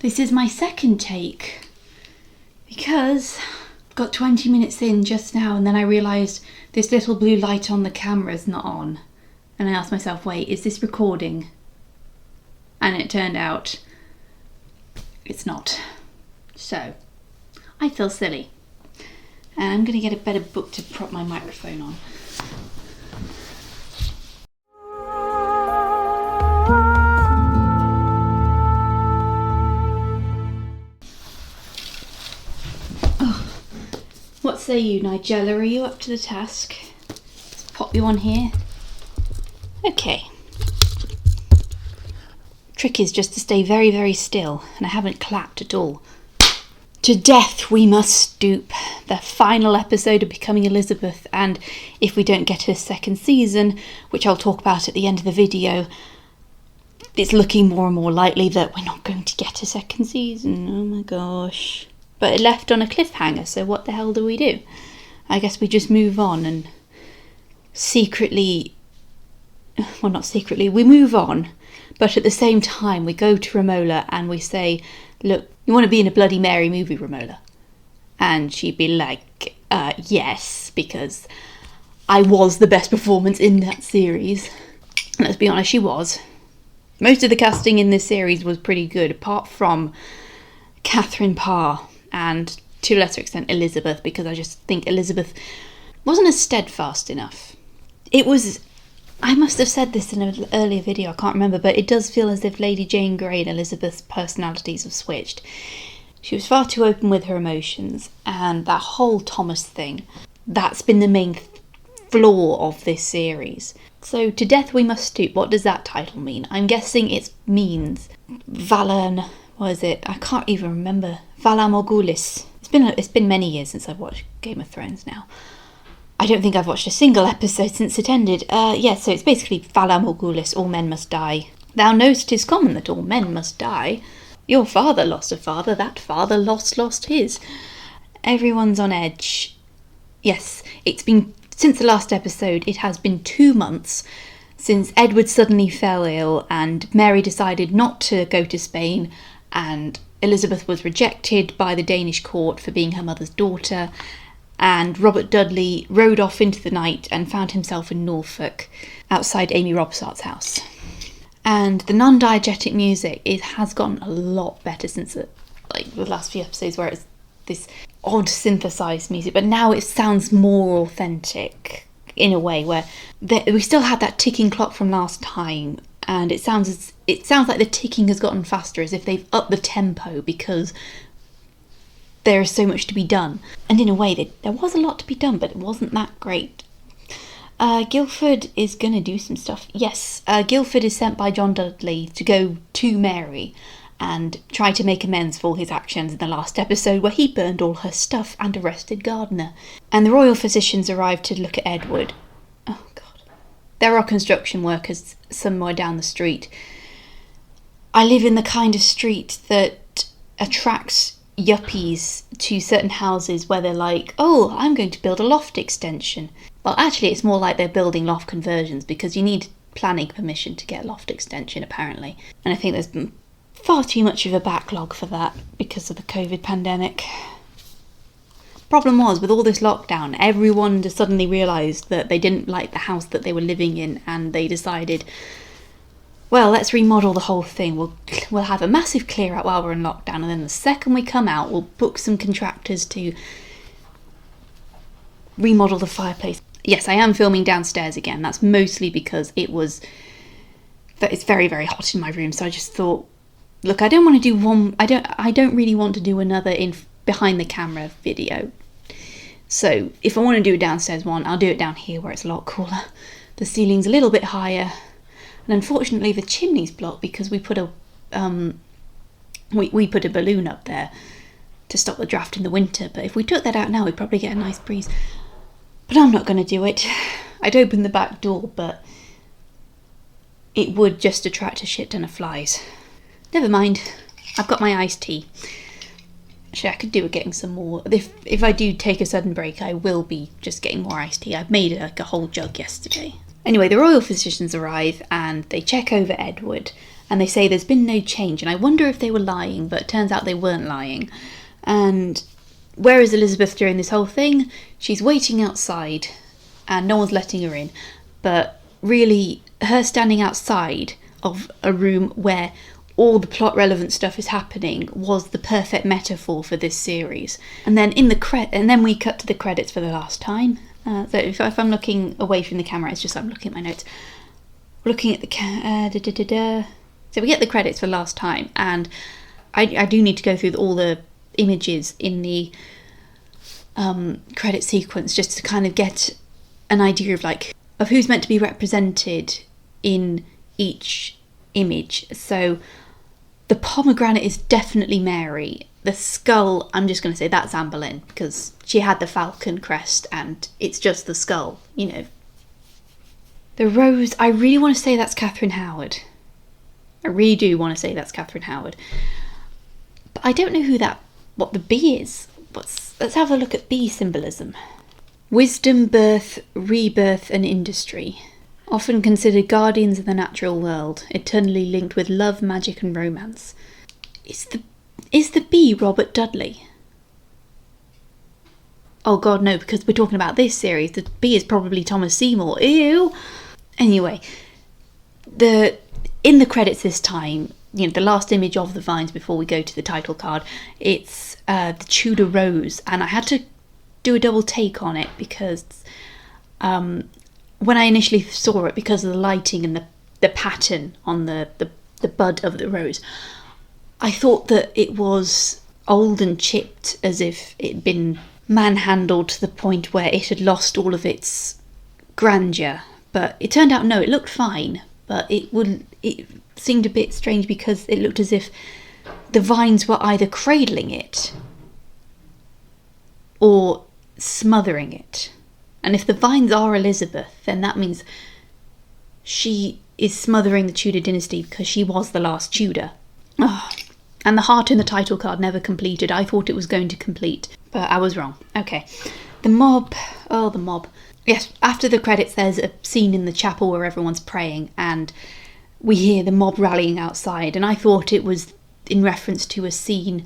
This is my second take because I got 20 minutes in just now and then I realised this little blue light on the camera is not on. And I asked myself, wait, is this recording? And it turned out it's not. So I feel silly. And I'm going to get a better book to prop my microphone on. What say you, Nigella? Are you up to the task? Let's pop you on here. Okay. Trick is just to stay very, very still, and I haven't clapped at all. To death we must stoop. The final episode of Becoming Elizabeth, and if we don't get a second season, which I'll talk about at the end of the video, it's looking more and more likely that we're not going to get a second season. Oh my gosh. But it left on a cliffhanger, so what the hell do we do? I guess we just move on and secretly... Well, not secretly, we move on. But at the same time, we go to Romola and we say, look, you want to be in a Bloody Mary movie, Romola? And she'd be like, yes, because I was the best performance in that series. And let's be honest, she was. Most of the casting in this series was pretty good, apart from Catherine Parr. And to a lesser extent Elizabeth, because I just think Elizabeth wasn't as steadfast enough. It was, I must have said this in an earlier video, I can't remember, but it does feel as if Lady Jane Grey and Elizabeth's personalities have switched. She was far too open with her emotions, and that whole Thomas thing, that's been the main flaw of this series. So, To Death We Must Stoop, what does that title mean? I'm guessing it means Valan, what is it? I can't even remember. Valar Morghulis. It's been many years since I've watched Game of Thrones now. I don't think I've watched a single episode since it ended. So it's basically Valar Morghulis, all men must die. Thou knowst 'tis common that all men must die. Your father lost a father, that father lost his. Everyone's on edge. Yes, it's been, since the last episode, it has been 2 months since Edward suddenly fell ill and Mary decided not to go to Spain, and Elizabeth was rejected by the Danish court for being her mother's daughter, and Robert Dudley rode off into the night and found himself in Norfolk, outside Amy Robsart's house. And the non-diegetic music, it has gotten a lot better since the last few episodes, where it's this odd synthesized music, but now it sounds more authentic in a way, where we still had that ticking clock from last time, and it sounds like the ticking has gotten faster, as if they've upped the tempo because there is so much to be done. And in a way, there was a lot to be done, but it wasn't that great. Guildford is going to do some stuff. Yes, Guildford is sent by John Dudley to go to Mary and try to make amends for his actions in the last episode, where he burned all her stuff and arrested Gardiner. And the royal physicians arrived to look at Edward. Oh, God. There are construction workers somewhere down the street. I live in the kind of street that attracts yuppies to certain houses where they're like, oh, I'm going to build a loft extension. Well, actually, it's more like they're building loft conversions, because you need planning permission to get a loft extension, apparently. And I think there's far too much of a backlog for that because of the COVID pandemic. Problem was, with all this lockdown, everyone just suddenly realised that they didn't like the house that they were living in, and they decided, well, let's remodel the whole thing. We'll have a massive clear out while we're in lockdown, and then the second we come out, we'll book some contractors to remodel the fireplace. Yes, I am filming downstairs again. That's mostly because it's very, very hot in my room. So I just thought, look, I don't want to do one. I don't really want to do another in behind the camera video. So if I want to do a downstairs one, I'll do it down here where it's a lot cooler. The ceiling's a little bit higher. And unfortunately, the chimney's blocked because we put a balloon up there to stop the draft in the winter. But if we took that out now, we'd probably get a nice breeze. But I'm not going to do it. I'd open the back door, but it would just attract a shit ton of flies. Never mind. I've got my iced tea. Actually, I could do with getting some more. If I do take a sudden break, I will be just getting more iced tea. I've made like a whole jug yesterday. Anyway, the royal physicians arrive and they check over Edward, And they say there's been no change. And I wonder if they were lying, but it turns out they weren't lying. And where is Elizabeth during this whole thing? She's waiting outside and no one's letting her in. But really, her standing outside of a room where all the plot relevant stuff is happening was the perfect metaphor for this series. And then then we cut to the credits for the last time. So if I'm looking away from the camera, it's just I'm looking at my notes. Looking at the So we get the credits for last time, and I do need to go through all the images in the credit sequence just to kind of get an idea of who's meant to be represented in each image. So the pomegranate is definitely Mary. The skull, I'm just going to say that's Anne Boleyn, because she had the falcon crest and it's just the skull, you know. The rose, I really want to say that's Catherine Howard. I really do want to say that's Catherine Howard. But I don't know what the bee is. Let's have a look at bee symbolism. Wisdom, birth, rebirth and industry. Often considered guardians of the natural world, eternally linked with love, magic and romance. Is the bee Robert Dudley? Oh god, no, because we're talking about this series. The bee is probably Thomas Seymour. Ew! Anyway, in the credits this time, you know, the last image of the vines before we go to the title card, it's the Tudor rose, and I had to do a double take on it because when I initially saw it, because of the lighting and the pattern on the bud of the rose, I thought that it was old and chipped, as if it'd been manhandled to the point where it had lost all of its grandeur. But it turned out no, it looked fine, but it seemed a bit strange because it looked as if the vines were either cradling it or smothering it. And if the vines are Elizabeth, then that means she is smothering the Tudor dynasty because she was the last Tudor. Oh. And the heart in the title card never completed. I thought it was going to complete, but I was wrong. Okay. The mob. Oh, the mob. Yes, after the credits, there's a scene in the chapel where everyone's praying, and we hear the mob rallying outside. And I thought it was in reference to a scene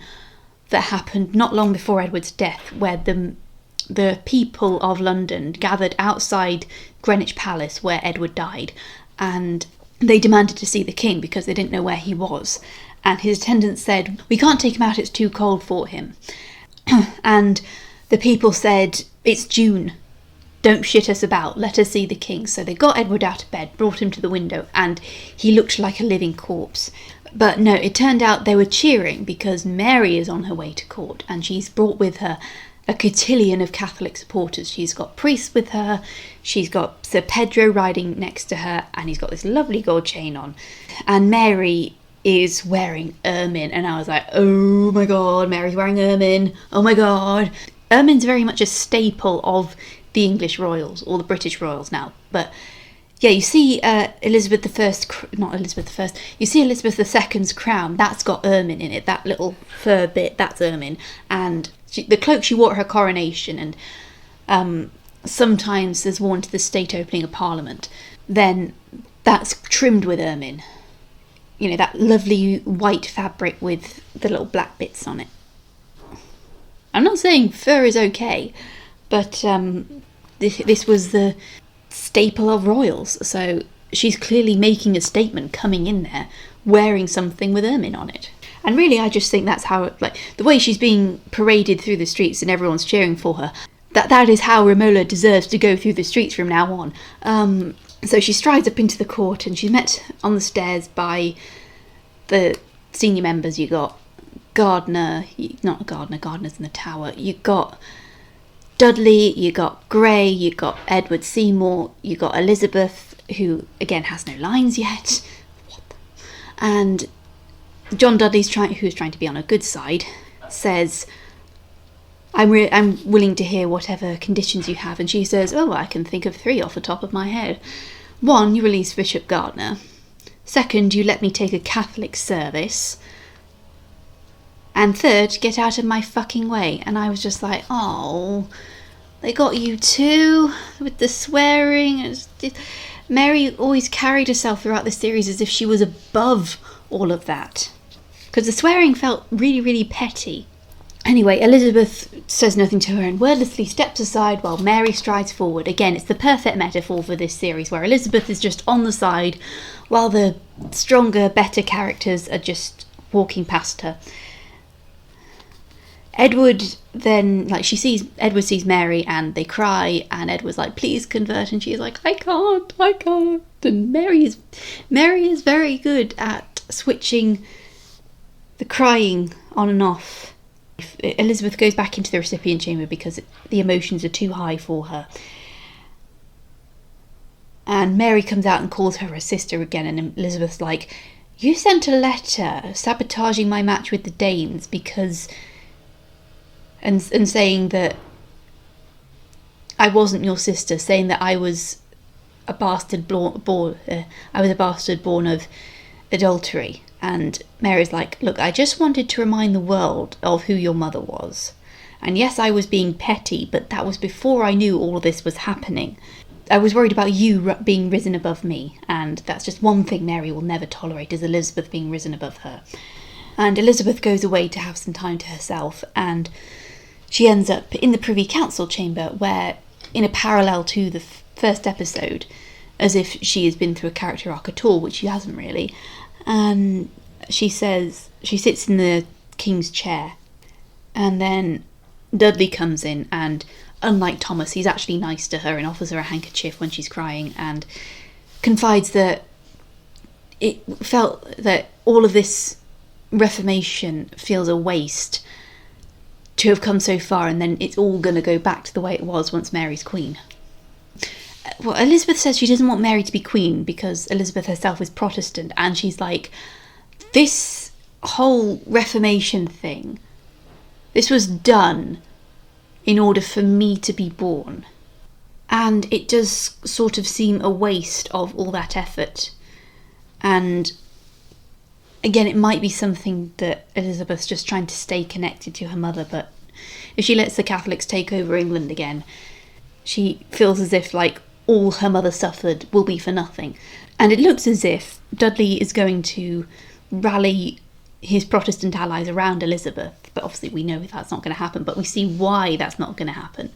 that happened not long before Edward's death, where the people of London gathered outside Greenwich Palace where Edward died, and they demanded to see the king because they didn't know where he was. And his attendants said, "We can't take him out, it's too cold for him." And the people said, "It's June, don't shit us about, let us see the king." So they got Edward out of bed, brought him to the window, and he looked like a living corpse. But no, it turned out they were cheering because Mary is on her way to court, and she's brought with her a cotillion of Catholic supporters. She's got priests with her, she's got Sir Pedro riding next to her, and he's got this lovely gold chain on. And Mary is wearing ermine, and I was like, oh my god, Mary's wearing ermine, oh my god. Ermine's very much a staple of the English royals, or the British royals now. But yeah, you see Elizabeth you see Elizabeth II's crown, that's got ermine in it, that little fur bit, that's ermine. And the cloak she wore at her coronation, and sometimes there's worn to the state opening of Parliament, then that's trimmed with ermine. You know, that lovely white fabric with the little black bits on it. I'm not saying fur is okay, but this was the staple of royals, so she's clearly making a statement coming in there wearing something with ermine on it. And really, I just think that's how, like, the way she's being paraded through the streets and everyone's cheering for her, that is how Romola deserves to go through the streets from now on. So she strides up into the court, and she's met on the stairs by the senior members. You got Gardner, Gardner's in the tower. You got Dudley, you got Grey, you got Edward Seymour, you got Elizabeth, who again has no lines yet. And John Dudley's who's trying to be on her good side, says, I'm willing to hear whatever conditions you have. And she says, oh, I can think of 3 off the top of my head. 1, you release Bishop Gardner. 2nd, you let me take a Catholic service. And 3rd, get out of my fucking way. And I was just like, oh, they got you too, with the swearing. Mary always carried herself throughout the series as if she was above all of that, because the swearing felt really, really petty. Anyway, Elizabeth says nothing to her and wordlessly steps aside while Mary strides forward. Again, it's the perfect metaphor for this series, where Elizabeth is just on the side while the stronger, better characters are just walking past her. Edward sees Mary and they cry, and Edward's like, please convert, and she's like, I can't. And Mary is very good at switching the crying on and off. Elizabeth goes back into the recipient chamber because the emotions are too high for her. And Mary comes out and calls her sister again, and Elizabeth's like, you sent a letter sabotaging my match with the Danes because... And saying that I wasn't your sister, saying that I was a bastard born of adultery. And Mary's like, look, I just wanted to remind the world of who your mother was. And yes, I was being petty, but that was before I knew all of this was happening. I was worried about you being risen above me, and that's just one thing Mary will never tolerate, is Elizabeth being risen above her. And Elizabeth goes away to have some time to herself, and she ends up in the Privy Council chamber, where, in a parallel to the first episode, as if she has been through a character arc at all, which she hasn't really, and she sits in the King's chair, and then Dudley comes in, and unlike Thomas, he's actually nice to her and offers her a handkerchief when she's crying, and confides that it felt that all of this reformation feels a waste to have come so far, and then it's all going to go back to the way it was once Mary's queen. Well, Elizabeth says she doesn't want Mary to be queen because Elizabeth herself is Protestant, and she's like, this whole Reformation thing, this was done in order for me to be born. And it does sort of seem a waste of all that effort. And again, it might be something that Elizabeth's just trying to stay connected to her mother, but if she lets the Catholics take over England again, she feels as if like all her mother suffered will be for nothing. And it looks as if Dudley is going to rally his Protestant allies around Elizabeth, but obviously we know that's not going to happen, but we see why that's not going to happen.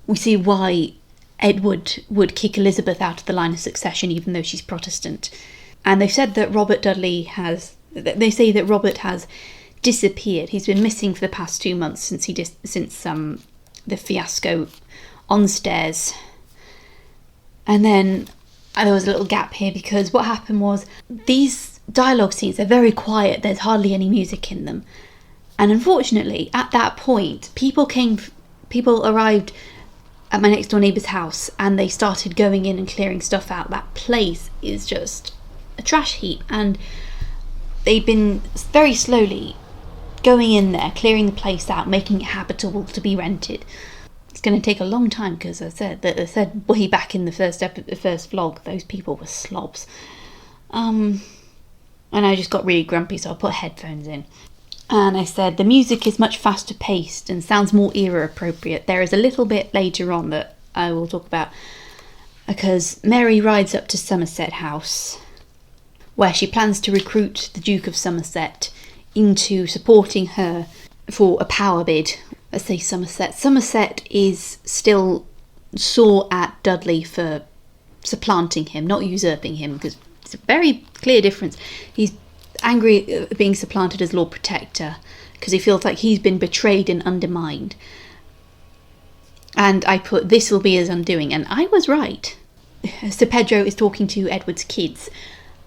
We see why Edward would kick Elizabeth out of the line of succession even though she's Protestant. And they've said that Robert has disappeared. He's been missing for the past 2 months since the fiasco on stairs. And then there was a little gap here because what happened was these dialogue scenes are very quiet. There's hardly any music in them. And unfortunately, at that point, people arrived at my next door neighbour's house and they started going in and clearing stuff out. That place is just a trash heap, and they'd been very slowly going in there, clearing the place out, making it habitable to be rented. It's going to take a long time because I said way back in the first vlog, those people were slobs. And I just got really grumpy, so I put headphones in. And I said, the music is much faster paced and sounds more era appropriate. There is a little bit later on that I will talk about, because Mary rides up to Somerset House, where she plans to recruit the Duke of Somerset into supporting her for a power bid. Let's say Somerset. Somerset is still sore at Dudley for supplanting him, not usurping him, because it's a very clear difference. He's angry at being supplanted as Lord Protector because he feels like he's been betrayed and undermined. And I put, this will be his undoing, and I was right. Sir Pedro is talking to Edward's kids,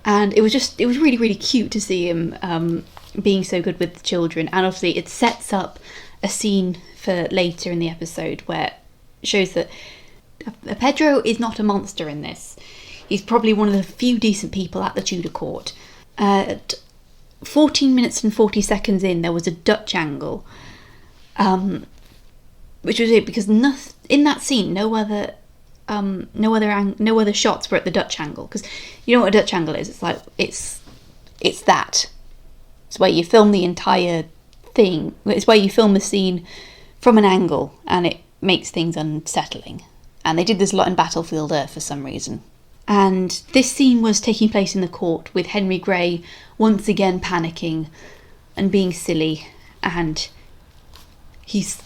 and it was really, really cute to see him being so good with the children. And obviously it sets up a scene for later in the episode where it shows that Pedro is not a monster in this. He's probably one of the few decent people at the Tudor court. At 14 minutes and 40 seconds in, there was a Dutch angle, which was it, because in that scene, no other shots were at the Dutch angle. Because you know what a Dutch angle is? It's like it's that. It's where you film the entire thing. It's where you film the scene from an angle, and it makes things unsettling. And they did this a lot in Battlefield Earth for some reason. And this scene was taking place in the court with Henry Grey once again panicking and being silly, and he's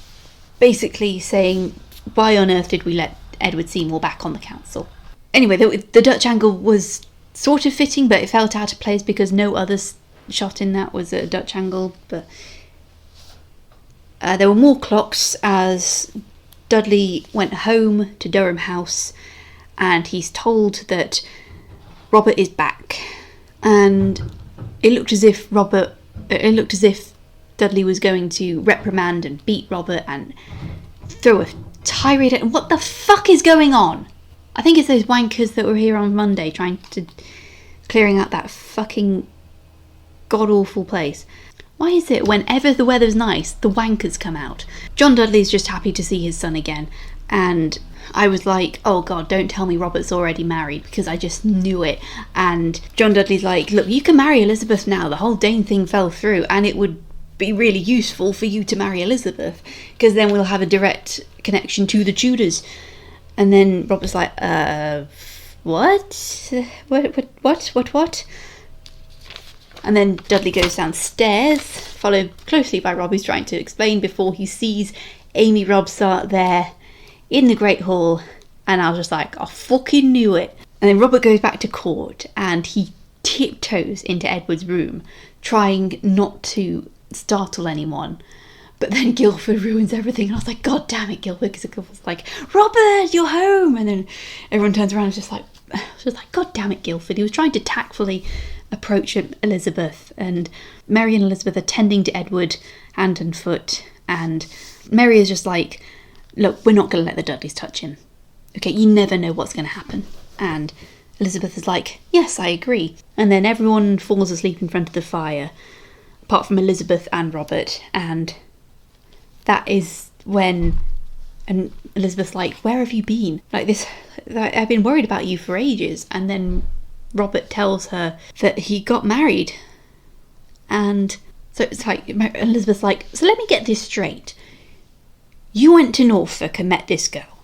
basically saying, why on earth did we let Edward Seymour back on the council? Anyway, the Dutch angle was sort of fitting, but it felt out of place because no other shot in that was a Dutch angle. But there were more clocks as Dudley went home to Durham House, and he's told that Robert is back. And it looked as if Dudley was going to reprimand and beat Robert and throw a tirade at him. What the fuck is going on? I think it's those wankers that were here on Monday clearing out that fucking god-awful place. Why is it whenever the weather's nice, the wankers come out? John Dudley's just happy to see his son again, and I was like, oh god, don't tell me Robert's already married, because I just knew it. And John Dudley's like, look, you can marry Elizabeth now, the whole Dane thing fell through, and it would be really useful for you to marry Elizabeth, because then we'll have a direct connection to the Tudors. And then Robert's like, what? What? And then Dudley goes downstairs, followed closely by Rob, who's trying to explain before he sees Amy Robsart there in the Great Hall. And I was just like, I fucking knew it. And then Robert goes back to court and he tiptoes into Edward's room, trying not to startle anyone. But then Guildford ruins everything, and I was like, God damn it, Guildford, because Guildford's like, Robert, you're home. And then everyone turns around and just like, God damn it, Guildford. He was trying to tactfully approach Elizabeth, and Mary and Elizabeth are tending to Edward hand and foot, and Mary is just like, look, we're not going to let the Dudleys touch him. Okay, you never know what's going to happen. And Elizabeth is like, yes, I agree. And then everyone falls asleep in front of the fire, apart from Elizabeth and Robert, and that is when, and Elizabeth's like, where have you been? Like this, I've been worried about you for ages. And then Robert tells her that he got married. And so it's like, Elizabeth's like, so let me get this straight. You went to Norfolk and met this girl.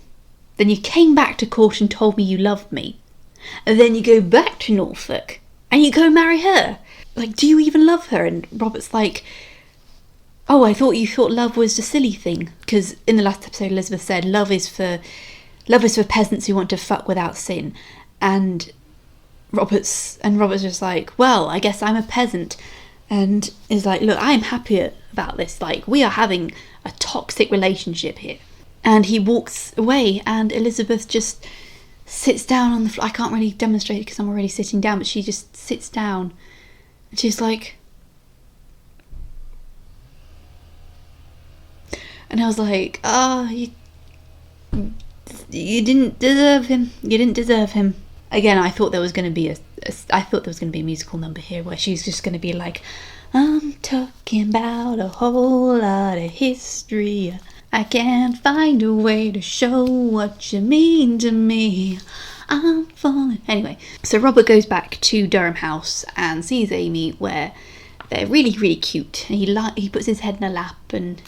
Then you came back to court and told me you loved me. And then you go back to Norfolk and you go marry her. Like, do you even love her? And Robert's like, oh, I thought you thought love was a silly thing. Because in the last episode, Elizabeth said, love is for peasants who want to fuck without sin. And Robert's just like, well, I guess I'm a peasant. And is like, look, I'm happy about this. Like, we are having a toxic relationship here. And he walks away, and Elizabeth just sits down on the floor. I can't really demonstrate it because I'm already sitting down, but she just sits down. And she's like, and I was like, you didn't deserve him. You didn't deserve him. Again, I thought there was going to be a musical number here where she's just going to be like, I'm talking about a whole lot of history. I can't find a way to show what you mean to me. I'm falling. Anyway, so Robert goes back to Durham House and sees Amy, where they're really, really cute. And he puts his head in her lap and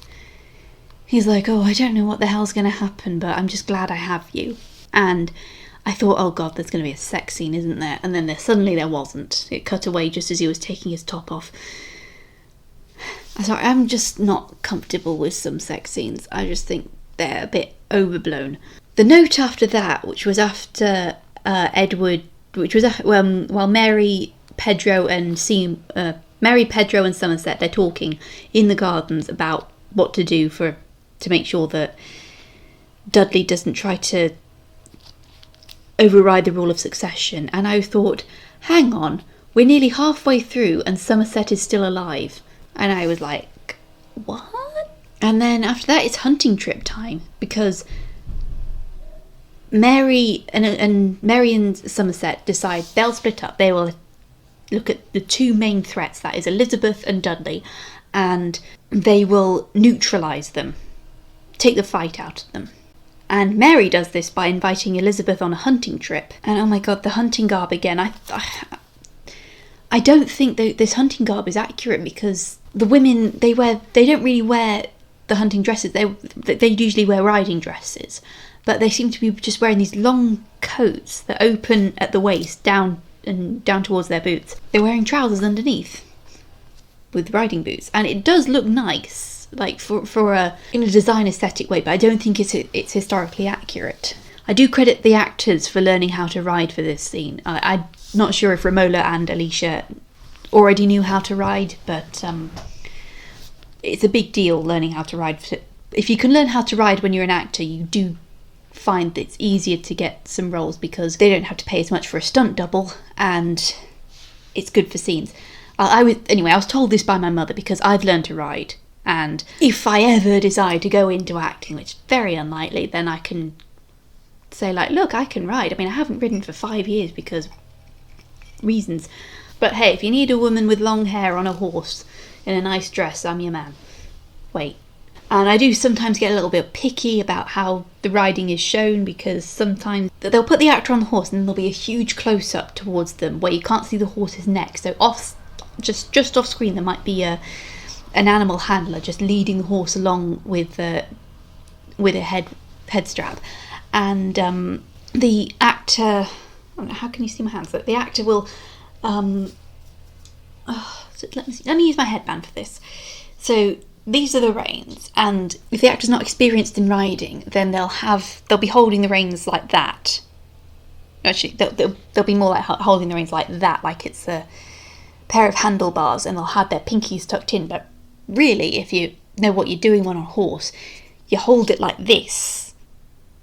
he's like, oh, I don't know what the hell's going to happen, but I'm just glad I have you. And I thought, oh God, there's going to be a sex scene, isn't there? And then suddenly there wasn't. It cut away just as he was taking his top off. I'm just not comfortable with some sex scenes. I just think they're a bit overblown. The note after that, which was after Edward, which was while Mary, Pedro and Somerset, they're talking in the gardens about what to do to make sure that Dudley doesn't try to override the rule of succession. And I thought, hang on, we're nearly halfway through and Somerset is still alive. And I was like, what? And then after that, it's hunting trip time, because Mary and Somerset decide they'll split up. They will look at the two main threats, that is Elizabeth and Dudley, and they will neutralise them, take the fight out of them. And Mary does this by inviting Elizabeth on a hunting trip. And oh my God, the hunting garb again. I don't think that this hunting garb is accurate, because the women, they don't really wear the hunting dresses. They usually wear riding dresses. but they seem to be just wearing these long coats that open at the waist down towards their boots. They're wearing trousers underneath with riding boots, and it does look nice, like for a in a design aesthetic way, but I don't think it's historically accurate. I do credit the actors for learning how to ride for this scene. I'm not sure if Romola and Alicia already knew how to ride, but it's a big deal learning how to ride. If you can learn how to ride when you're an actor, you do find that it's easier to get some roles because they don't have to pay as much for a stunt double, and it's good for scenes. I was told this by my mother because I've learned to ride, and if I ever decide to go into acting, which is very unlikely, then I can say, like, look, I can ride. I mean, I haven't ridden for 5 years because reasons, but hey, if you need a woman with long hair on a horse in a nice dress, I'm your man. Wait. And I do sometimes get a little bit picky about how the riding is shown, because sometimes they'll put the actor on the horse and then there'll be a huge close-up towards them where you can't see the horse's neck, so just off screen there might be an animal handler just leading the horse along with a head strap, and the actor, how can you see my hands? The actor will let me use my headband for this. So these are the reins, and if the actor's not experienced in riding, then they'll be holding the reins like that. Actually, they'll be more like holding the reins like that, like it's a pair of handlebars, and they'll have their pinkies tucked in. But really, if you know what you're doing when on a horse, you hold it like this,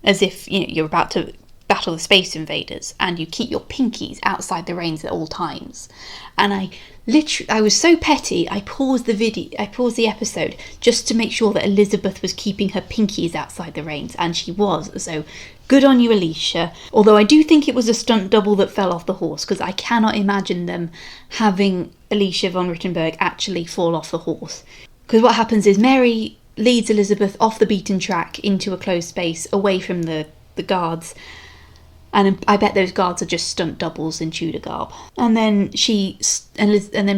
as if you're about to battle the Space Invaders, and you keep your pinkies outside the reins at all times. And I was so petty, I paused the episode just to make sure that Elizabeth was keeping her pinkies outside the reins, and she was. So good on you, Alicia. Although I do think it was a stunt double that fell off the horse, because I cannot imagine them having Alicia von Rittenberg actually fall off the horse. Because what happens is Mary leads Elizabeth off the beaten track into a closed space away from the guards, and I bet those guards are just stunt doubles in Tudor garb. And then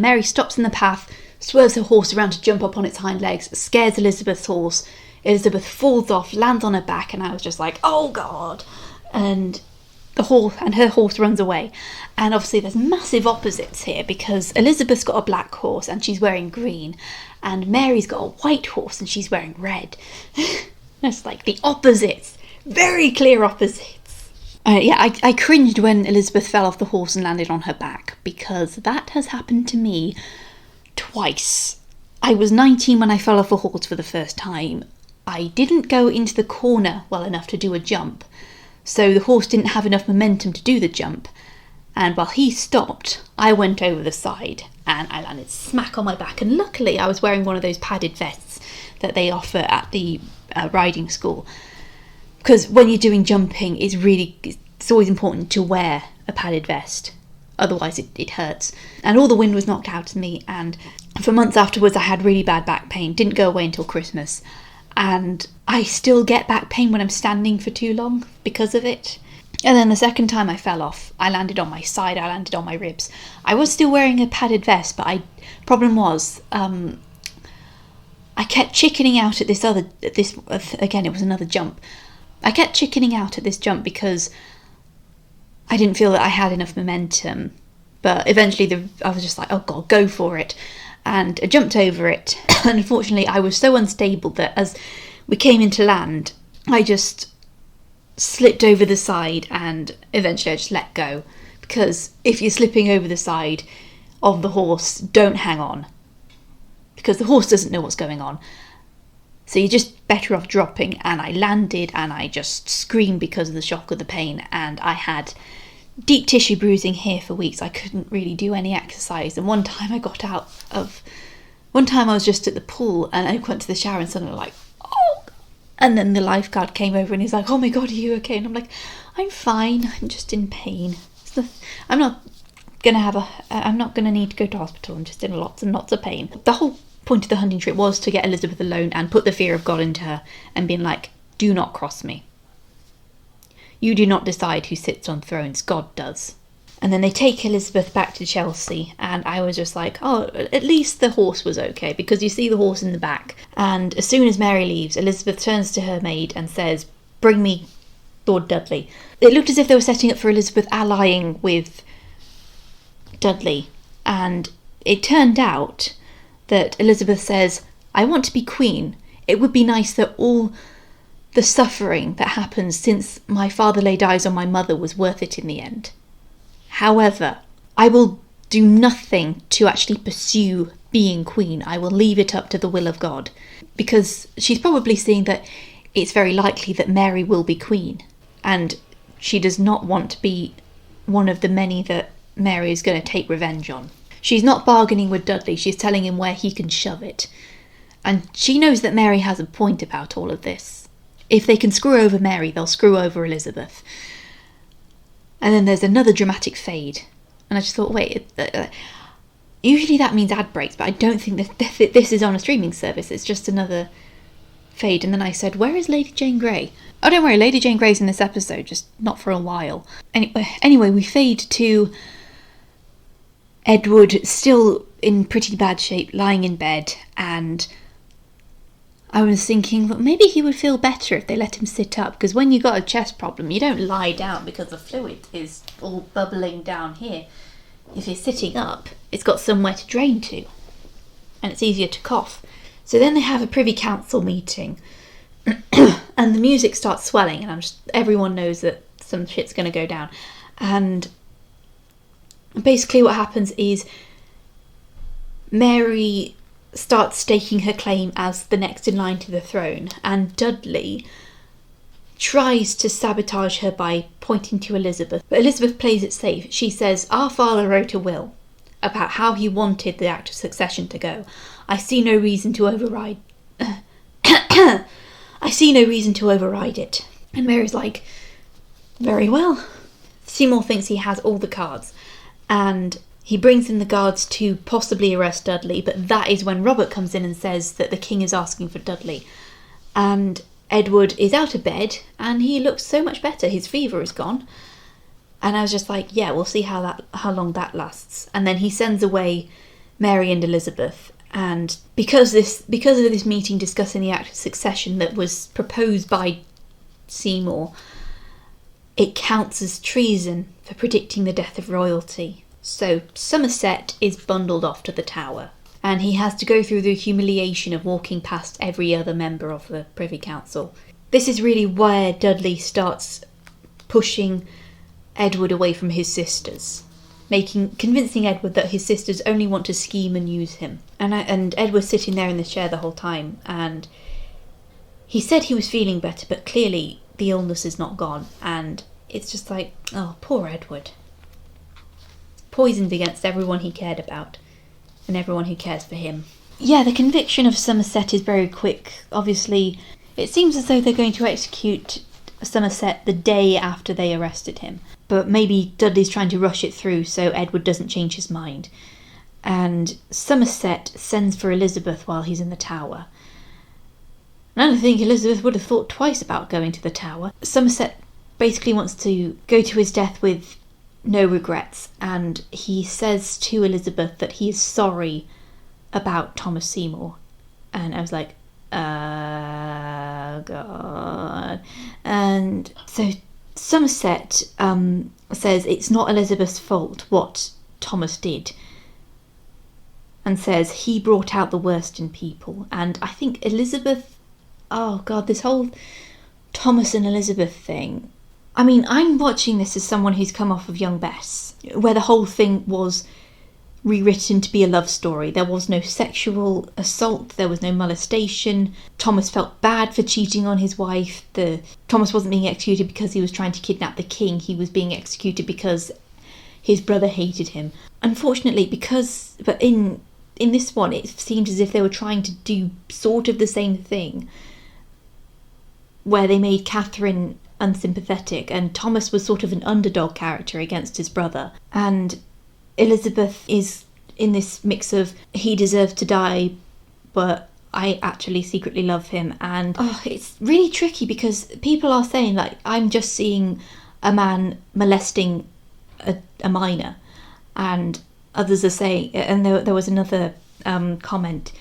Mary stops in the path, swerves her horse around to jump up on its hind legs, scares Elizabeth's horse. Elizabeth falls off, lands on her back, and I was just like, oh god! And her horse runs away. And obviously there's massive opposites here, because Elizabeth's got a black horse and she's wearing green, and Mary's got a white horse and she's wearing red. That's like the opposites. Very clear opposites. I cringed when Elizabeth fell off the horse and landed on her back, because that has happened to me twice. I was 19 when I fell off a horse for the first time. I didn't go into the corner well enough to do a jump, so the horse didn't have enough momentum to do the jump, and while he stopped, I went over the side and I landed smack on my back. And luckily I was wearing one of those padded vests that they offer at the riding school, because when you're doing jumping, it's always important to wear a padded vest, otherwise it hurts. And all the wind was knocked out of me, and for months afterwards I had really bad back pain. Didn't go away until Christmas, and I still get back pain when I'm standing for too long because of it. And then the second time I fell off, I landed on my side, I landed on my ribs. I was still wearing a padded vest, but problem was I kept chickening out at again, it was another jump. I kept chickening out at this jump because I didn't feel that I had enough momentum. But eventually I was just like, oh god, go for it. And I jumped over it. And unfortunately I was so unstable that as we came into land, I just slipped over the side, and eventually I just let go. Because if you're slipping over the side of the horse, don't hang on, because the horse doesn't know what's going on. So you're just better off dropping. And I landed and I just screamed because of the shock of the pain, and I had deep tissue bruising here for weeks. I couldn't really do any exercise. And one time I was just at the pool and I went to the shower and suddenly like, oh, and then the lifeguard came over and he's like, oh my god, are you okay? And I'm like, I'm fine, I'm just in pain. I'm not gonna need to go to hospital. I'm just in lots and lots of pain. The whole point of the hunting trip was to get Elizabeth alone and put the fear of God into her and being like, do not cross me. You do not decide who sits on thrones, God does. And then they take Elizabeth back to Chelsea, and I was just like, oh, at least the horse was okay, because you see the horse in the back. And as soon as Mary leaves, Elizabeth turns to her maid and says, bring me Lord Dudley. It looked as if they were setting up for Elizabeth allying with Dudley, and it turned out that Elizabeth says, I want to be queen. It would be nice that all the suffering that happens since my father laid eyes on my mother was worth it in the end. However, I will do nothing to actually pursue being queen. I will leave it up to the will of God. Because she's probably seeing that it's very likely that Mary will be queen. And she does not want to be one of the many that Mary is going to take revenge on. She's not bargaining with Dudley. She's telling him where he can shove it. And she knows that Mary has a point about all of this. If they can screw over Mary, they'll screw over Elizabeth. And then there's another dramatic fade. And I just thought, wait, usually that means ad breaks, but I don't think this is on a streaming service. It's just another fade. And then I said, where is Lady Jane Grey? Oh, don't worry, Lady Jane Grey's in this episode, just not for a while. Anyway, we fade to Edward, still in pretty bad shape, lying in bed, and I was thinking that maybe he would feel better if they let him sit up, because when you've got a chest problem, you don't lie down because the fluid is all bubbling down here. If you're sitting up, it's got somewhere to drain to, and it's easier to cough. So then they have a Privy Council meeting, and the music starts swelling, and everyone knows that some shit's going to go down. And basically what happens is Mary starts staking her claim as the next in line to the throne, and Dudley tries to sabotage her by pointing to Elizabeth. But Elizabeth plays it safe. She says, our father wrote a will about how he wanted the act of succession to go. I see no reason to override I see no reason to override it. And Mary's like, very well. Seymour thinks he has all the cards, and he brings in the guards to possibly arrest Dudley, but that is when Robert comes in and says that the king is asking for Dudley. And Edward is out of bed, and he looks so much better. His fever is gone. And I was just like, yeah, we'll see how long that lasts. And then he sends away Mary and Elizabeth. And because of this meeting discussing the act of succession that was proposed by Seymour, it counts as treason for predicting the death of royalty. So Somerset is bundled off to the Tower, and he has to go through the humiliation of walking past every other member of the Privy Council. This is really where Dudley starts pushing Edward away from his sisters, convincing Edward that his sisters only want to scheme and use him. And Edward's sitting there in the chair the whole time, and he said he was feeling better, but clearly the illness is not gone, and it's just like, oh, poor Edward. Poisoned against everyone he cared about, and everyone who cares for him. Yeah, the conviction of Somerset is very quick. Obviously, it seems as though they're going to execute Somerset the day after they arrested him. But maybe Dudley's trying to rush it through so Edward doesn't change his mind. And Somerset sends for Elizabeth while he's in the Tower. And I don't think Elizabeth would have thought twice about going to the Tower. Somerset basically wants to go to his death with no regrets, and he says to Elizabeth that he is sorry about Thomas Seymour. And I was like, God. And so Somerset says it's not Elizabeth's fault what Thomas did, and says he brought out the worst in people. And I think Elizabeth, oh God, this whole Thomas and Elizabeth thing, I mean, I'm watching this as someone who's come off of Young Bess, where the whole thing was rewritten to be a love story. There was no sexual assault, there was no molestation. Thomas felt bad for cheating on his wife. Thomas wasn't being executed because he was trying to kidnap the king. He was being executed because his brother hated him. Unfortunately, but in this one, it seemed as if they were trying to do sort of the same thing, where they made Catherine unsympathetic, and Thomas was sort of an underdog character against his brother, and Elizabeth is in this mix of he deserves to die, but I actually secretly love him. And it's really tricky because people are saying, like, I'm just seeing a man molesting a minor, and others are saying, and there was another comment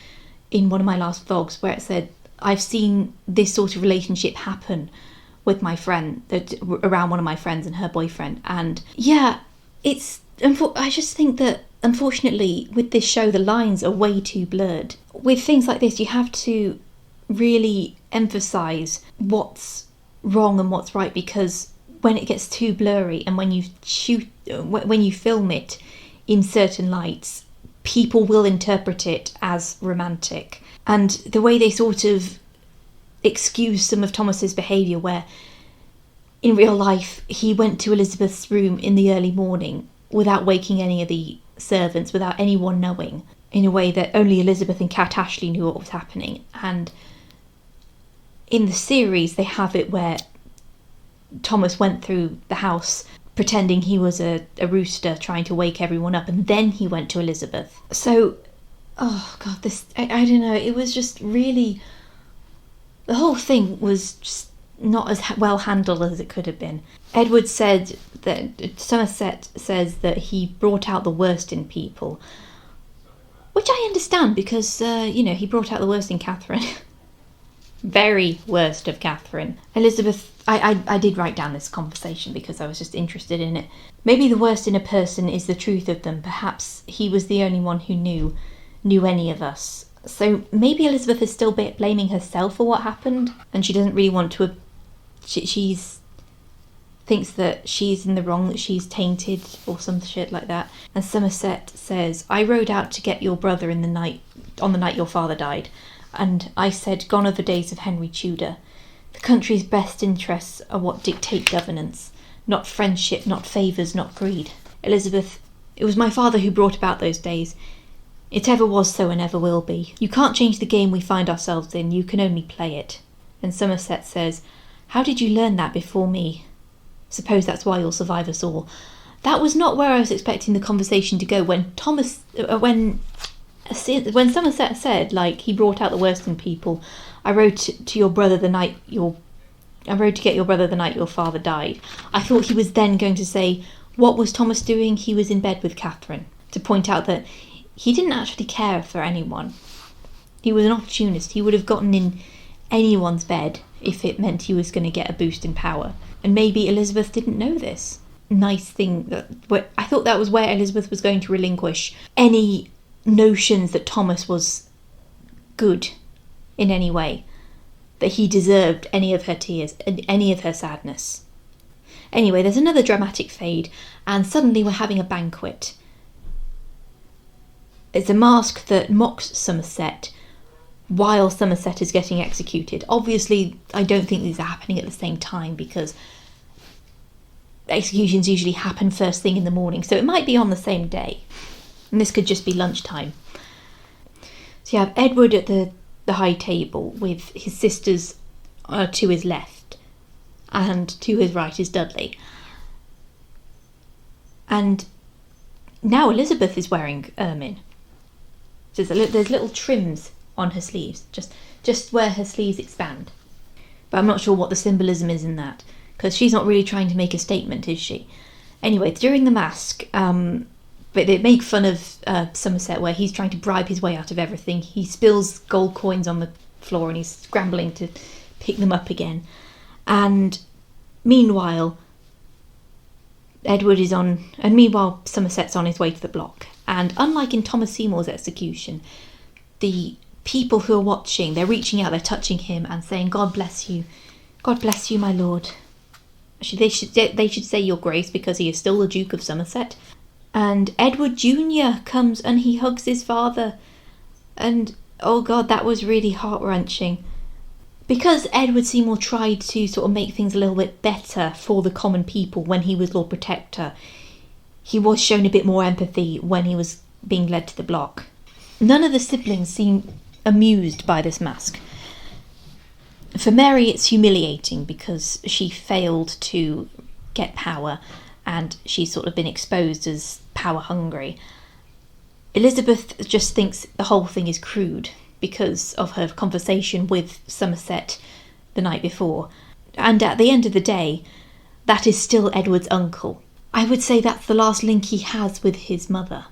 in one of my last vlogs where it said, I've seen this sort of relationship happen with my friend, around one of my friends and her boyfriend. And yeah, I just think that unfortunately with this show the lines are way too blurred. With things like this you have to really emphasize what's wrong and what's right, because when it gets too blurry and when you film it in certain lights, people will interpret it as romantic. And the way they sort of excuse some of Thomas's behaviour, where in real life he went to Elizabeth's room in the early morning without waking any of the servants, without anyone knowing, in a way that only Elizabeth and Cat Ashley knew what was happening. And in the series they have it where Thomas went through the house pretending he was a rooster trying to wake everyone up, and then he went to Elizabeth. So, oh god, I don't know, it was just really, the whole thing was just not as well handled as it could have been. Edward said that, Somerset says that he brought out the worst in people, which I understand because, he brought out the worst in Catherine. Very worst of Catherine. Elizabeth, I did write down this conversation because I was just interested in it. Maybe the worst in a person is the truth of them. Perhaps he was the only one who knew any of us. So maybe Elizabeth is still blaming herself for what happened, and she doesn't really want to. She's thinks that she's in the wrong, that she's tainted or some shit like that. And Somerset says, "I rode out to get your brother on the night your father died. And I said, gone are the days of Henry Tudor. The country's best interests are what dictate governance, not friendship, not favours, not greed. Elizabeth, it was my father who brought about those days. It ever was so and ever will be. You can't change the game we find ourselves in, you can only play it." And Somerset says, "How did you learn that before me? Suppose that's why you'll survive us all." That was not where I was expecting the conversation to go when when Somerset said, like, he brought out the worst in people. I rode to get your brother the night your father died. I thought he was then going to say, what was Thomas doing? He was in bed with Catherine. To point out that he didn't actually care for anyone. He was an opportunist. He would have gotten in anyone's bed if it meant he was going to get a boost in power. And maybe Elizabeth didn't know this. Nice thing. I thought that was where Elizabeth was going to relinquish any notions that Thomas was good in any way, that he deserved any of her tears and any of her sadness. Anyway, there's another dramatic fade, and suddenly we're having a banquet. It's a masque that mocks Somerset while Somerset is getting executed. Obviously, I don't think these are happening at the same time because executions usually happen first thing in the morning, so it might be on the same day. And this could just be lunchtime. So you have Edward at the high table with his sisters to his left, and to his right is Dudley. And now Elizabeth is wearing ermine. So there's little trims on her sleeves, just where her sleeves expand. But I'm not sure what the symbolism is in that, because she's not really trying to make a statement, is she? Anyway, during the masque, but they make fun of Somerset, where he's trying to bribe his way out of everything. He spills gold coins on the floor and he's scrambling to pick them up again. And meanwhile, Somerset's on his way to the block. And unlike in Thomas Seymour's execution, the people who are watching, they're reaching out, they're touching him and saying, "God bless you, my lord." They should say "Your Grace," because he is still the Duke of Somerset. And Edward Jr. comes and he hugs his father. And, oh God, that was really heart-wrenching. Because Edward Seymour tried to sort of make things a little bit better for the common people when he was Lord Protector, he was shown a bit more empathy when he was being led to the block. None of the siblings seem amused by this masque. For Mary, it's humiliating because she failed to get power and she's sort of been exposed as power hungry. Elizabeth just thinks the whole thing is crude because of her conversation with Somerset the night before. And at the end of the day, that is still Edward's uncle. I would say that's the last link he has with his mother.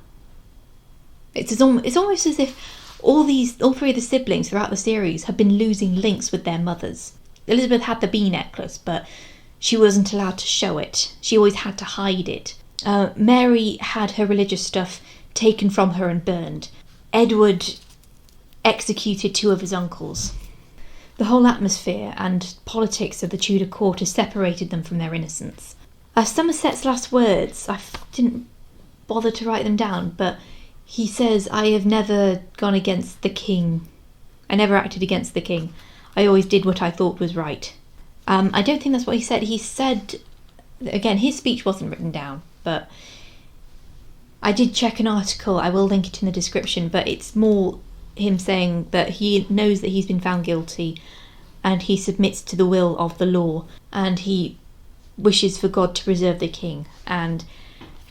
It's almost as if all three of the siblings throughout the series have been losing links with their mothers. Elizabeth had the bee necklace, but she wasn't allowed to show it. She always had to hide it. Mary had her religious stuff taken from her and burned. Edward executed 2 of his uncles. The whole atmosphere and politics of the Tudor court has separated them from their innocence. Somerset's last words, I didn't bother to write them down, but he says, "I have never gone against the king. I never acted against the king. I always did what I thought was right." I don't think that's what he said. He said, again, his speech wasn't written down, but I did check an article. I will link it in the description, but it's more him saying that he knows that he's been found guilty and he submits to the will of the law and he wishes for God to preserve the king. And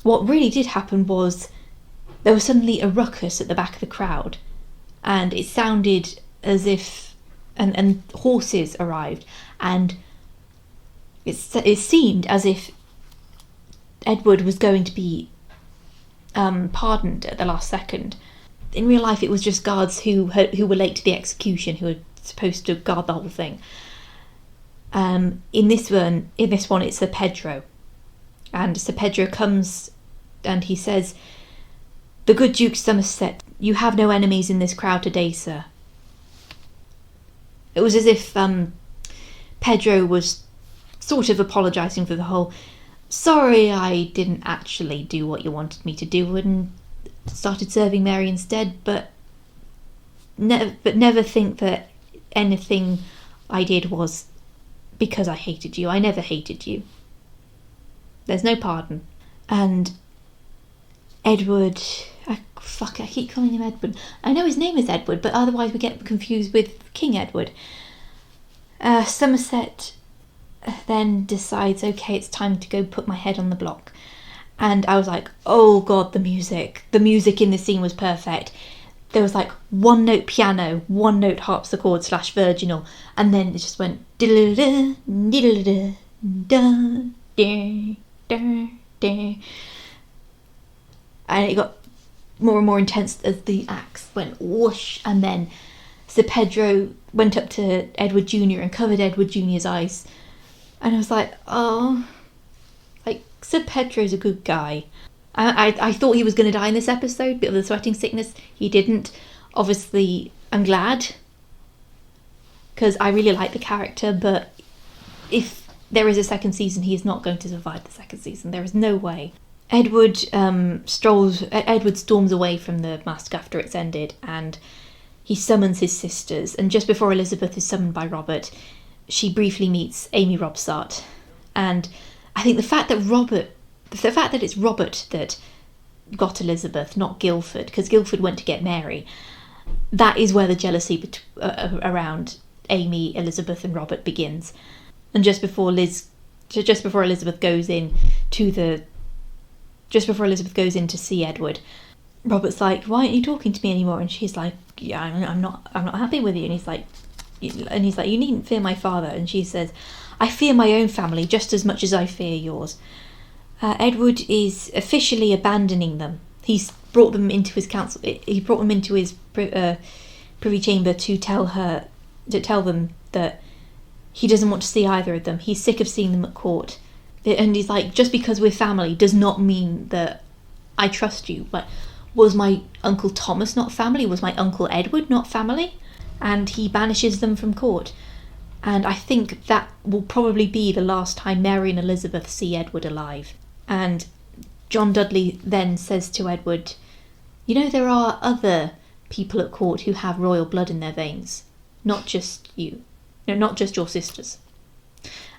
what really did happen was there was suddenly a ruckus at the back of the crowd, and it sounded as if and horses arrived, and it seemed as if Edward was going to be pardoned at the last second. In real life, it was just guards who were late to the execution, who were supposed to guard the whole thing. In this one, it's Sir Pedro, and Sir Pedro comes and he says, "The good Duke Somerset, you have no enemies in this crowd today, sir." It was as if Pedro was sort of apologising for the whole, "Sorry, I didn't actually do what you wanted me to do and started serving Mary instead, but never think that anything I did was because I hated you. I never hated you. There's no pardon." And Edward, I keep calling him Edward. I know his name is Edward, but otherwise we get confused with King Edward. Somerset then decides, okay, it's time to go put my head on the block. And I was like, oh God, the music in this scene was perfect. There was like 1-note piano, 1-note harpsichord / virginal, and then it just went diddle-da, diddle-da, da, da, da, da. And it got more and more intense as the axe went whoosh, and then Sir Pedro went up to Edward Jr. and covered Edward Jr.'s eyes. And I was like, oh, like, Sir Pedro's a good guy. I thought he was going to die in this episode, bit of the sweating sickness. He didn't. Obviously, I'm glad, because I really like the character, but if there is a second season, he is not going to survive the second season. There is no way. Edward storms away from the masque after it's ended, and he summons his sisters, and just before Elizabeth is summoned by Robert, she briefly meets Amy Robsart. And I think the fact that it's Robert that got Elizabeth, not Guildford, because Guildford went to get Mary, that is where the jealousy around Amy, Elizabeth and Robert begins. And just before Elizabeth goes in to see Edward, Robert's like, "Why aren't you talking to me anymore?" And she's like, "Yeah, I'm not happy with you." And he's like, "You needn't fear my father." And she says, "I fear my own family just as much as I fear yours." Edward is officially abandoning them. He's brought them into his council. He brought them into his privy chamber to tell them that he doesn't want to see either of them. He's sick of seeing them at court. And he's like, just because we're family does not mean that I trust you. Like, was my Uncle Thomas not family? Was my Uncle Edward not family? And he banishes them from court. And I think that will probably be the last time Mary and Elizabeth see Edward alive. And John Dudley then says to Edward, "You know, there are other people at court who have royal blood in their veins. Not just you. No, not just your sisters."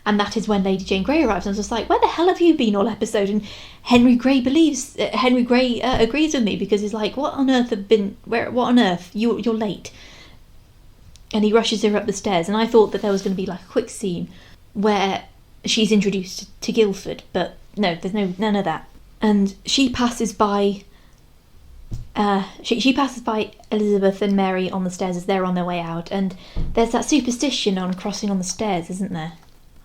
And that is when Lady Jane Grey arrives. And I was just like, where the hell have you been all episode? And Henry Grey agrees with me, because he's like, what on earth, you're late. And he rushes her up the stairs. And I thought that there was going to be like a quick scene where she's introduced to Guildford, but no, there's none of that. And she passes by Elizabeth and Mary on the stairs as they're on their way out. And there's that superstition on crossing on the stairs, isn't there?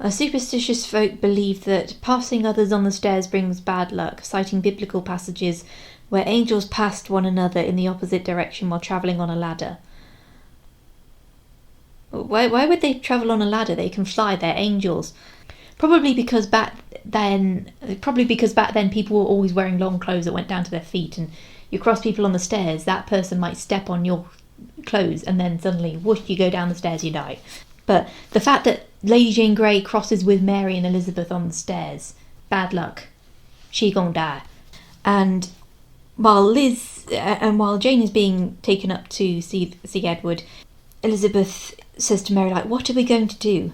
Superstitious folk believe that passing others on the stairs brings bad luck, citing biblical passages where angels passed one another in the opposite direction while travelling on a ladder. Why would they travel on a ladder? They can fly, they're angels. Probably because back then people were always wearing long clothes that went down to their feet, and you cross people on the stairs, that person might step on your clothes and then suddenly, whoosh, you go down the stairs, you die. But the fact that Lady Jane Grey crosses with Mary and Elizabeth on the stairs, bad luck. She gon' die. And while Jane is being taken up to see Edward, Elizabeth says to Mary, like, what are we going to do?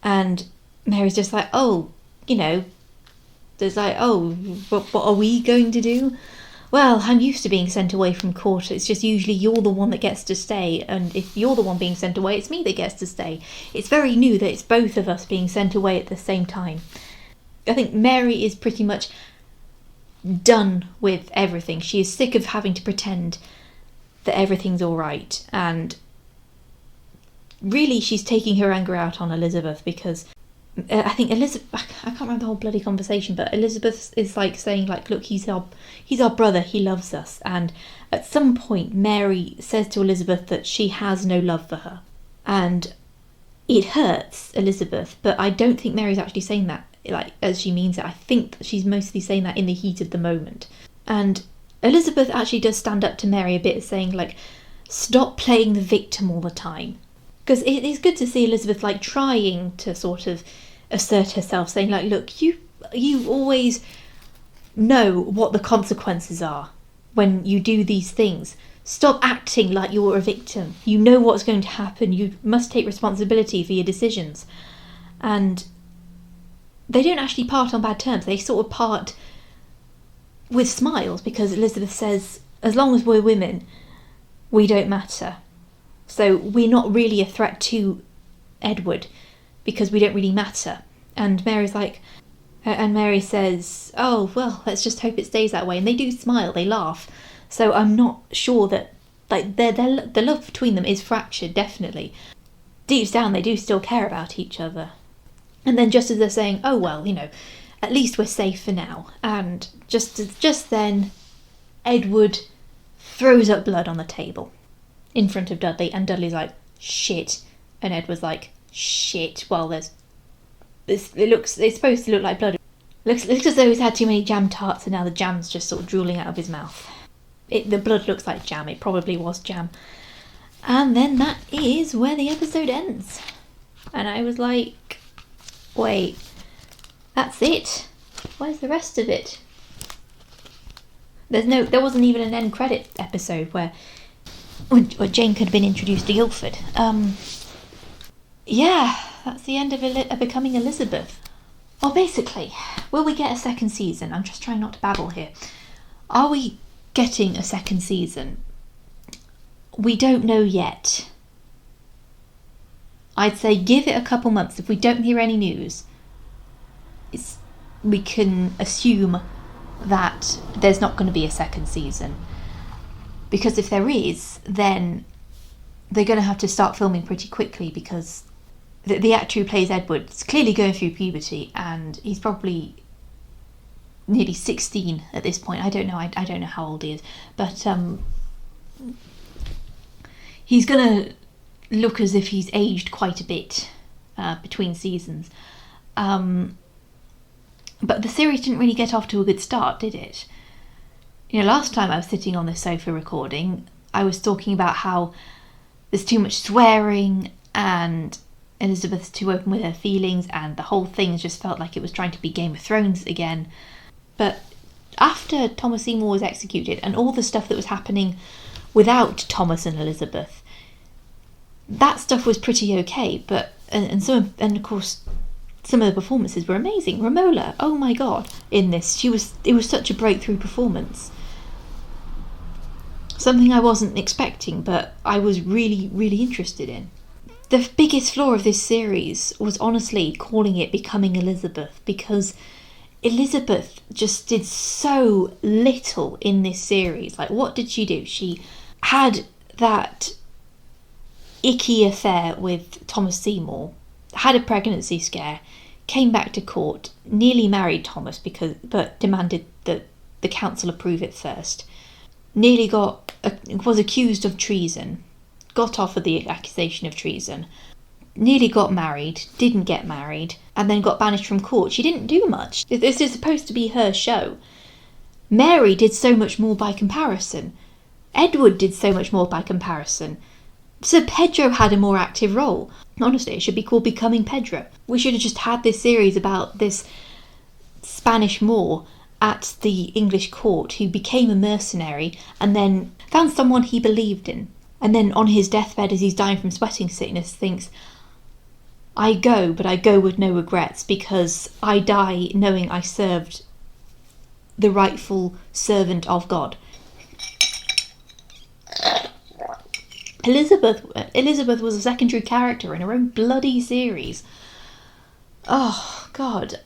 And Mary's just like, oh, there's like, oh, what are we going to do? Well, I'm used to being sent away from court. It's just usually you're the one that gets to stay. And if you're the one being sent away, it's me that gets to stay. It's very new that it's both of us being sent away at the same time. I think Mary is pretty much done with everything. She is sick of having to pretend that everything's all right. And really, she's taking her anger out on Elizabeth because I think Elizabeth, I can't remember the whole bloody conversation, but Elizabeth is like saying, like, look, he's our brother, he loves us. And at some point Mary says to Elizabeth that she has no love for her, and it hurts Elizabeth, but I don't think Mary's actually saying that like as she means it. I think that she's mostly saying that in the heat of the moment. And Elizabeth actually does stand up to Mary a bit, saying, like, stop playing the victim all the time. Because it is good to see Elizabeth, like, trying to sort of assert herself, saying, like, look, you always know what the consequences are when you do these things. Stop acting like you're a victim. You know what's going to happen. You must take responsibility for your decisions. And they don't actually part on bad terms. They sort of part with smiles, because Elizabeth says, as long as we're women, we don't matter. So we're not really a threat to Edward because we don't really matter. And Mary's like, and Mary says, oh, well, let's just hope it stays that way. And they do smile, they laugh. So I'm not sure that, like, the love between them is fractured, definitely. Deep down, they do still care about each other. And then just as they're saying, oh, well, at least we're safe for now. And just then, Edward throws up blood on the table in front of Dudley, and Dudley's like, shit. And Edward's like, shit. Well, it's supposed to look like blood. Looks as though he's had too many jam tarts and now the jam's just sort of drooling out of his mouth. The blood looks like jam. It probably was jam. And then that is where the episode ends. And I was like, wait, that's it? Where's the rest of it? There wasn't even an end credit episode where Jane could have been introduced to Guildford. Yeah, that's the end of becoming Elizabeth. Well, basically, will we get a second season? I'm just trying not to babble here. Are we getting a second season? We don't know yet. I'd say give it a couple months. If we don't hear any news, we can assume that there's not going to be a second season. Because if there is, then they're going to have to start filming pretty quickly, because the actor who plays Edward is clearly going through puberty, and he's probably nearly 16 at this point. I don't know. I don't know how old he is, but he's going to look as if he's aged quite a bit between seasons. But the series didn't really get off to a good start, did it? Last time I was sitting on this sofa recording, I was talking about how there's too much swearing and Elizabeth's too open with her feelings, and the whole thing just felt like it was trying to be Game of Thrones again. But after Thomas Seymour was executed and all the stuff that was happening without Thomas and Elizabeth, that stuff was pretty okay. But and of course some of the performances were amazing. Romola, oh my god, in this, it was such a breakthrough performance. Something I wasn't expecting, but I was really, really interested in. The biggest flaw of this series was honestly calling it Becoming Elizabeth, because Elizabeth just did so little in this series. Like, what did she do? She had that icky affair with Thomas Seymour, had a pregnancy scare, came back to court, nearly married Thomas but demanded that the council approve it first. Nearly was accused of treason, got off of the accusation of treason, nearly got married, didn't get married, and then got banished from court. She didn't do much. This is supposed to be her show. Mary did so much more by comparison. Edward did so much more by comparison. Sir Pedro had a more active role. Honestly, it should be called Becoming Pedro. We should have just had this series about this Spanish Moor at the English court who became a mercenary and then found someone he believed in. And then on his deathbed, as he's dying from sweating sickness, thinks, I go, but I go with no regrets, because I die knowing I served the rightful servant of God. Elizabeth was a secondary character in her own bloody series. Oh, God.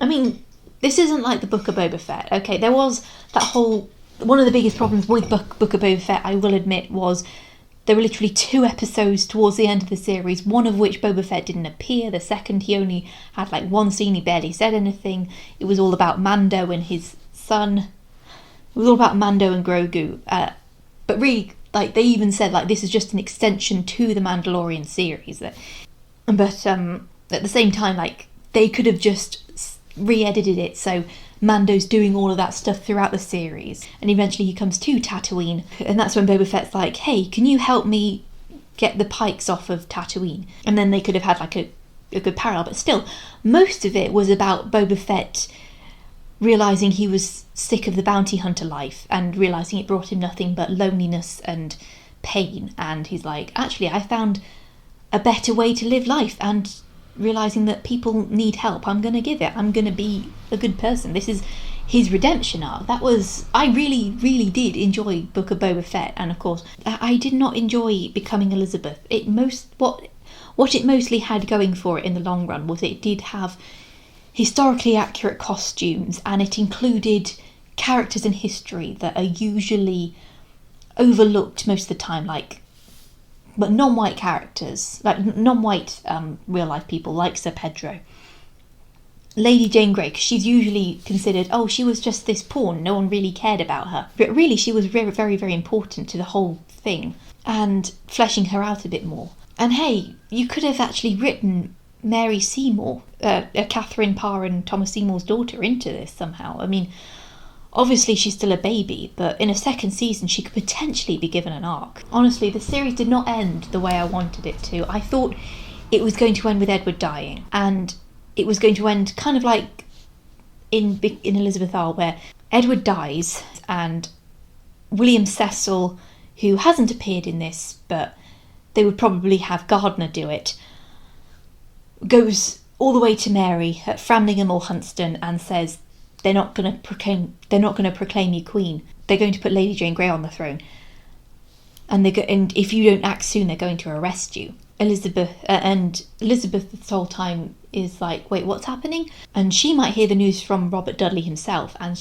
I mean, this isn't like the Book of Boba Fett. Okay, there was that whole... One of the biggest problems with Book of Boba Fett, I will admit, was there were literally 2 episodes towards the end of the series, one of which Boba Fett didn't appear. The second, he only had like one scene, he barely said anything. It was all about Mando and his son. It was all about Mando and Grogu. But really, like, they even said, like, this is just an extension to the Mandalorian series. But at the same time, like, they could have just re-edited it so Mando's doing all of that stuff throughout the series, and eventually he comes to Tatooine, and that's when Boba Fett's like, hey, can you help me get the pikes off of Tatooine? And then they could have had like a good parallel, but still, most of it was about Boba Fett realising he was sick of the bounty hunter life and realising it brought him nothing but loneliness and pain, and he's like, actually, I found a better way to live life, and realising that people need help, I'm going to give it. I'm going to be a good person. This is his redemption arc. I really, really did enjoy Book of Boba Fett, and of course, I did not enjoy Becoming Elizabeth. What it mostly had going for it in the long run was it did have historically accurate costumes, and it included characters in history that are usually overlooked most of the time, but non-white characters, like non-white real-life people, like Sir Pedro. Lady Jane Grey, because she's usually considered, oh, she was just this pawn, no one really cared about her. But really, she was very, very, very important to the whole thing, and fleshing her out a bit more. And hey, you could have actually written Mary Seymour, Catherine Parr and Thomas Seymour's daughter, into this somehow. I mean, obviously she's still a baby, but in a second season she could potentially be given an arc. Honestly, the series did not end the way I wanted it to. I thought it was going to end with Edward dying, and it was going to end kind of like in Elizabeth R, where Edward dies and William Cecil, who hasn't appeared in this, but they would probably have Gardner do it, goes all the way to Mary at Framlingham or Huntston and says, they're not going to proclaim you queen. They're going to put Lady Jane Grey on the throne, and if you don't act soon, they're going to arrest you. Elizabeth this whole time is like, wait, what's happening? And she might hear the news from Robert Dudley himself, and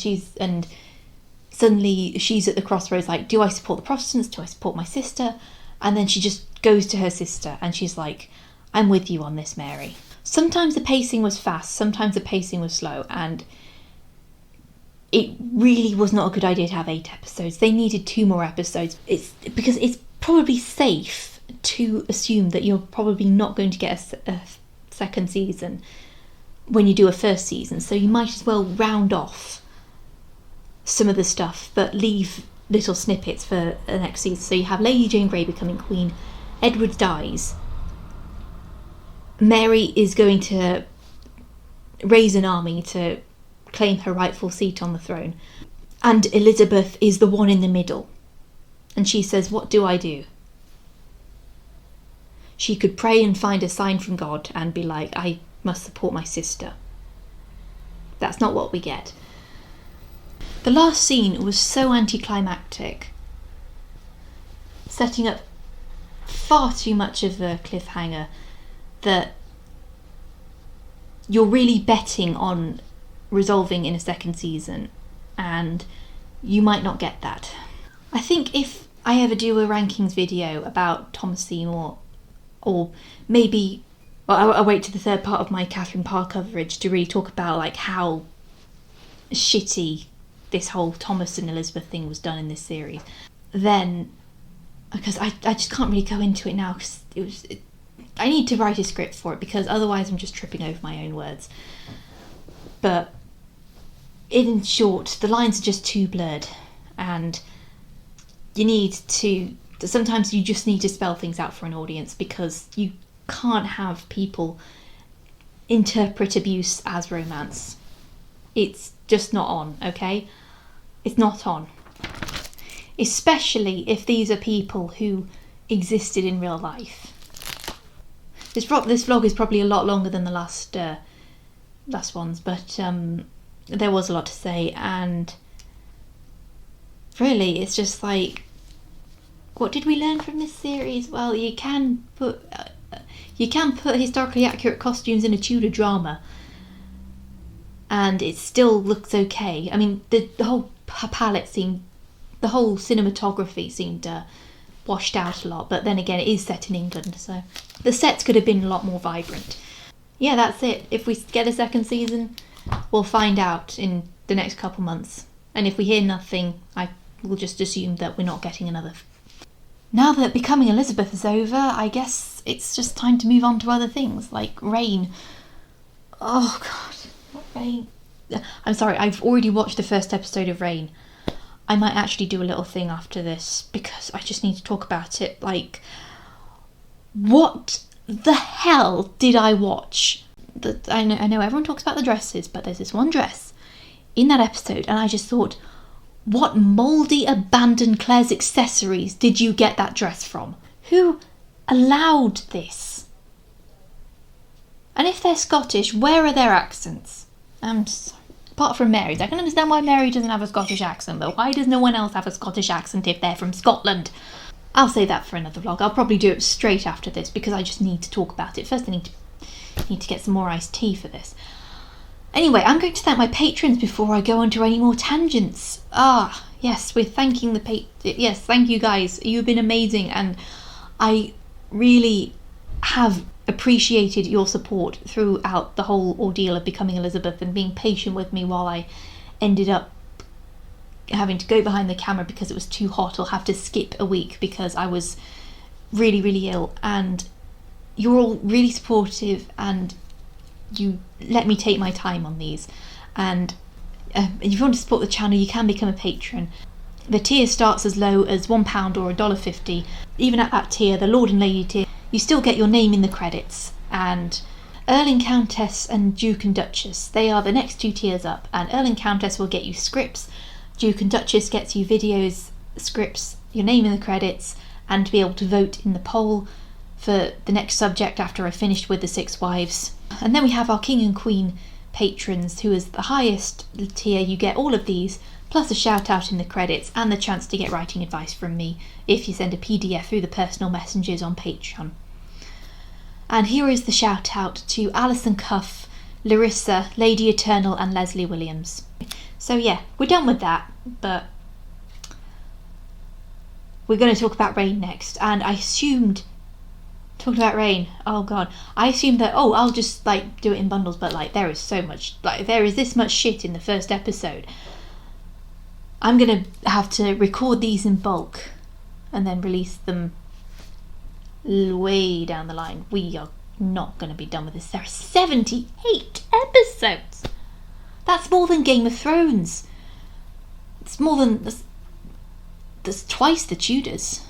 suddenly she's at the crossroads, like, do I support the Protestants? Do I support my sister? And then she just goes to her sister and she's like, I'm with you on this, Mary. Sometimes the pacing was fast, sometimes the pacing was slow, and it really was not a good idea to have 8 episodes. They needed 2 more episodes. Because it's probably safe to assume that you're probably not going to get a second season when you do a first season. So you might as well round off some of the stuff, but leave little snippets for the next season. So you have Lady Jane Grey becoming queen, Edward dies, Mary is going to raise an army to claim her rightful seat on the throne, and Elizabeth is the one in the middle, and she says, what do I do? She could pray and find a sign from God and be like, I must support my sister. That's not what we get. The last scene was so anticlimactic, setting up far too much of a cliffhanger that you're really betting on resolving in a second season, and you might not get that. I think if I ever do a rankings video about Thomas Seymour, or maybe I'll wait to the third part of my Catherine Parr coverage to really talk about like how shitty this whole Thomas and Elizabeth thing was done in this series, then, because I just can't really go into it now, because I need to write a script for it because otherwise I'm just tripping over my own words. But in short, the lines are just too blurred, and sometimes you just need to spell things out for an audience, because you can't have people interpret abuse as romance. It's just not on, okay? It's not on. Especially if these are people who existed in real life. This vlog is probably a lot longer than the last ones, but there was a lot to say, and really it's just like, what did we learn from this series? Well, you can put historically accurate costumes in a Tudor drama and it still looks okay. I mean, the whole palette seemed, the whole cinematography seemed washed out a lot, but then again, it is set in England, so the sets could have been a lot more vibrant. Yeah, that's it. If we get a second season, we'll find out in the next couple months, and if we hear nothing, I will just assume that we're not getting another. Now that Becoming Elizabeth is over, I guess it's just time to move on to other things, like Reign. Oh god, not Reign. I'm sorry, I've already watched the first episode of Reign. I might actually do a little thing after this, because I just need to talk about it. Like, what the hell did I watch? I know everyone talks about the dresses, but there's this one dress in that episode, and I just thought, what mouldy, abandoned Claire's accessories did you get that dress from? Who allowed this? And if they're Scottish, where are their accents? I'm sorry. Apart from Mary's. I can understand why Mary doesn't have a Scottish accent, but why does no one else have a Scottish accent if they're from Scotland? I'll say that for another vlog. I'll probably do it straight after this because I just need to talk about it. First I need to get some more iced tea for this. Anyway, I'm going to thank my patrons before I go on to any more tangents. Yes, we're thanking yes, thank you guys. You've been amazing, and I really have appreciated your support throughout the whole ordeal of Becoming Elizabeth and being patient with me while I ended up having to go behind the camera because it was too hot, or have to skip a week because I was really, really ill. And you're all really supportive, and you let me take my time on these. And if you want to support the channel, you can become a patron. The tier starts as low as £1 or $1.50. Even at that tier, the Lord and Lady tier, you still get your name in the credits. And Earl and Countess and Duke and Duchess, they are the next two tiers up. And Earl and Countess will get you scripts. Duke and Duchess gets you videos, scripts, your name in the credits, and to be able to vote in the poll for the next subject after I've finished with the 6 wives. And then we have our King and Queen patrons, who is the highest tier. You get all of these, plus a shout out in the credits and the chance to get writing advice from me if you send a PDF through the personal messengers on Patreon. And here is the shout out to Alison Cuff, Larissa, Lady Eternal and Leslie Williams. So yeah, we're done with that, but we're going to talk about Reign next. And I assumed, talking about Reign, oh god, I assumed that, I'll just like do it in bundles, but like there is so much, like there is this much shit in the first episode. I'm going to have to record these in bulk and then release them way down the line. We are not going to be done with this. There are 78 episodes. That's more than Game of Thrones. It's more than, that's twice the Tudors.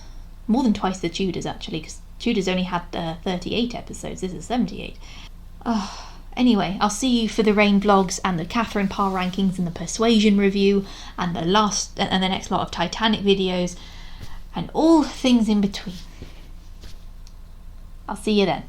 More than twice the Tudors, actually, because Tudors only had 38 episodes. This is 78. Anyway, I'll see you for the Reign vlogs and the Catherine Parr rankings and the Persuasion review and the next lot of Titanic videos and all things in between. I'll see you then.